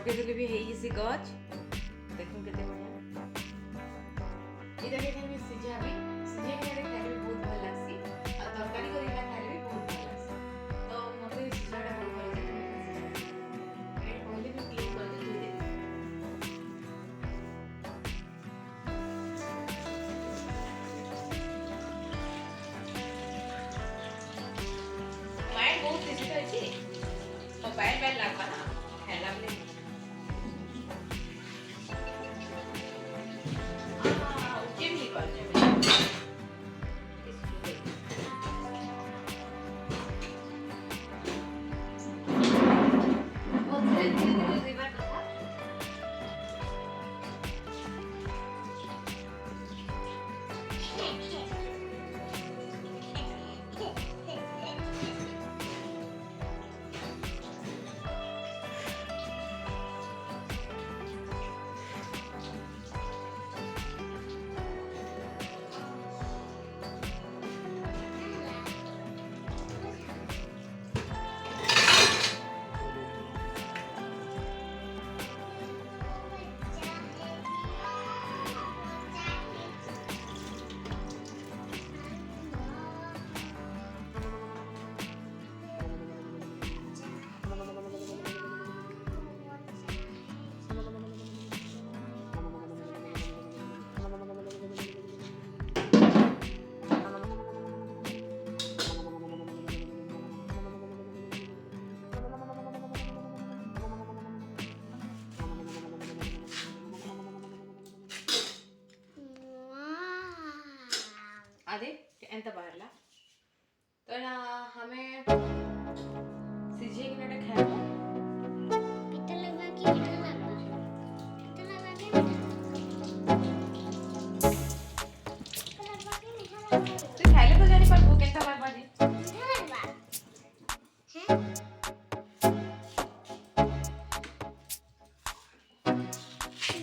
टके भी है इसी गज देखो केते बढ़िया इधर के भी सिझाबी सिझे के खाइले भी बहुत भल लागसी और तरकारी करी खाइले भी बहुत भल लागसी तो मते सिझाड़ा बहुत भल लागसी ए पहले भी क्लीन कर दे धोई दे माइंड बहुत सिझे तो अछि तो बैल बैल लागबा ना है लागले అదే ఎంత బార్లా तो ना हमें सीझे के नटे खाएबो पिता लगवा की पिता लगवा के तू खाइले तो जानी पर वो केता बार बाजी मीठा लगवा हैं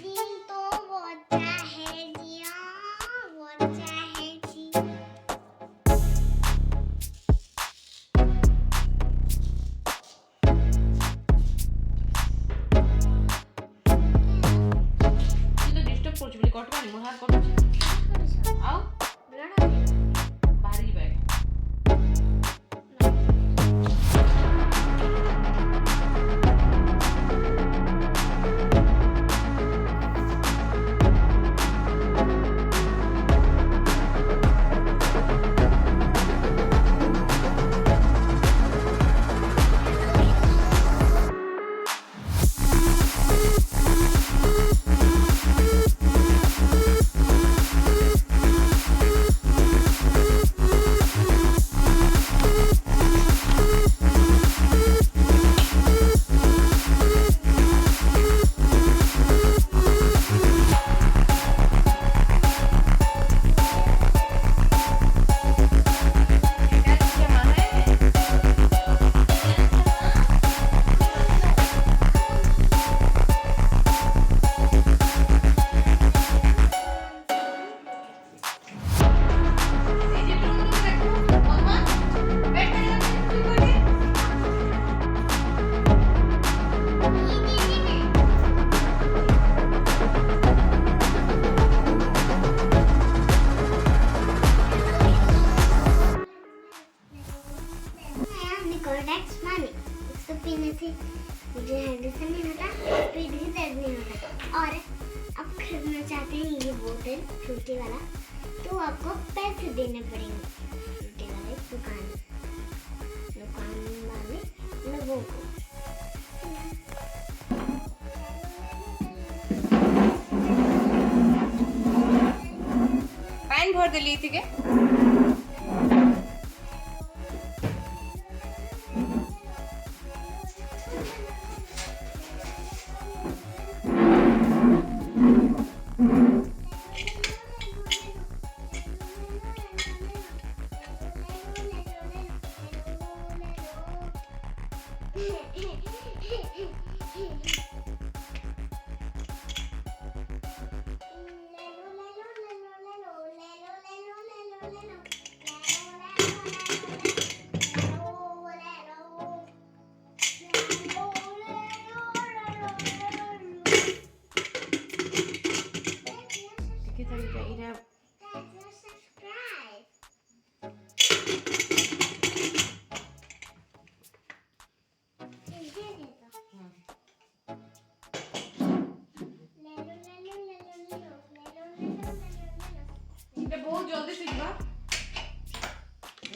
दिल तो बोलता है जिया बोलता है जी तू तो डिस्टर्ब करछ बोली कटबानी मोर हाथ कटछ आओ ब्लड आ गया भारी बैग निकोडेक्स माने इसको पीने से डिहाइड्रेशन नहीं होता पेट भी दर्द नहीं होता और आप खरीदना चाहते हैं ये बोतल फ्रूटी वाला तो आपको पैसे देने पड़ेंगे फ्रूटी वाले दुकान वाले लोगों को पानी भर देली थी के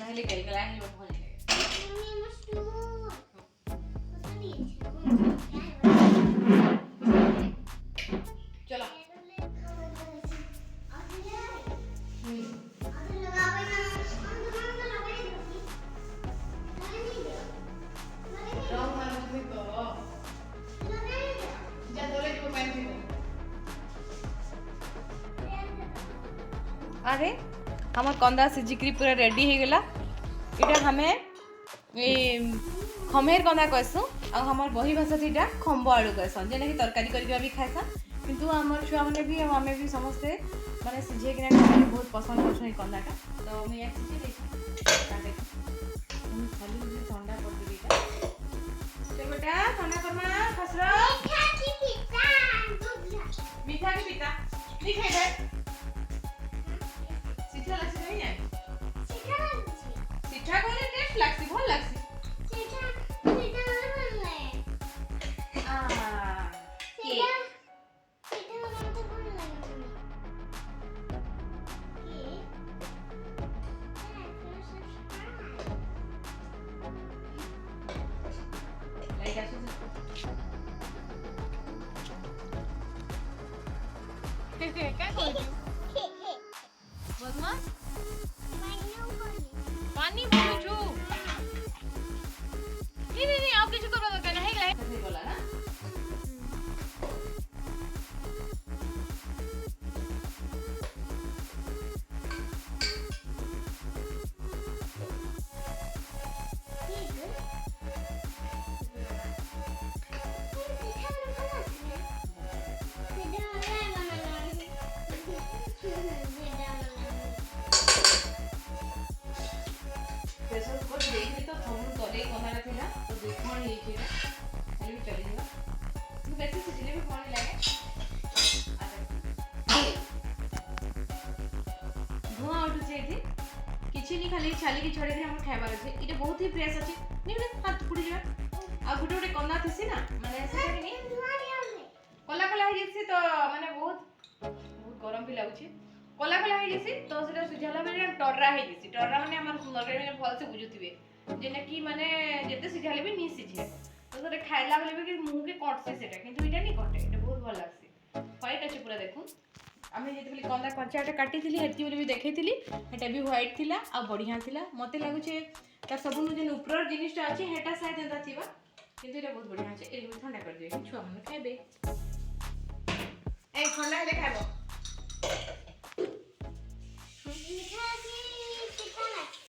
हेले गलगला हेले भल लागे मम्मी मस्त चलो रंग मार तुम्हें तो जा तोले जो पेन थी अरे हमर कंदा सिजिक्री पूरा रेडी हो गला इटा हमें खमेर कंदा कहसु आ हमर बही भाषा इटा खंबो आलू कहसन जेना कि तरकारी करके भी खाइसा किंतु हमर छुआ माने भी हमें भी समस्ते माने सिझे कि खाइ बहुत पसंद करछन ई कंदाटा तो मैं एक सिझे देछि काटे हम खाली ठंडा कर देबी इटा चल बेटा ठंडा करमा खसरा मीठा की पिता नहीं खाइ दे सीठा लागसी नहीं है सीठा कोले टेस्ट लागसी भल लागसी काय बोलू बदमाश पानी बोलू छु नहीं आप किछु करबा दरकार नहीं है सही बोला ना प्रेशर कुकर देखली तो थोड़ा तले कोनारा थिला तो देखण हे छिला खाली भी चली जावा तू बेसी सिझले भी कोन लागे धुआं उठु छै एथि किछि नि खाली छाली की छोड़े हम खाइबार छै इटा बहुत ही फ्रेश अछि निबे हाथ पुडी जा आ गुटे गुटे कोना थिसी ना माने सेटा कि कला कला हे जेसी तो माने बहुत गरम भी लागु छै कला कला हे जेसी तो सेटा सिझाला बेले टर्रा हे जेसी टर्रा माने हमर सुंदरगढ़ में फल से बुझुतिबे जेना कि माने जेते सिझाले भी नी सिझे तो सेटा खाइला बेले भी मुंह के कटसे सेटा किंतु इटा नी कटे इटा बहुत भल लागसी व्हाइट अछि पूरा देखु आमे जेते बेले कंदा कंचाटा काटी थिली हेती बेले भी देखैतिली हेटा भी व्हाइट थिला आ बढ़िया थिला मते लागु छे त सबनु जे ऊपर जिनिसटा अछि हेटा साइड एंदा थिबा किंतु इटा बहुत बढ़िया छै ए ठंडा कर दिए छुआ मन खाइबे ए ठंडा हेले खाइबो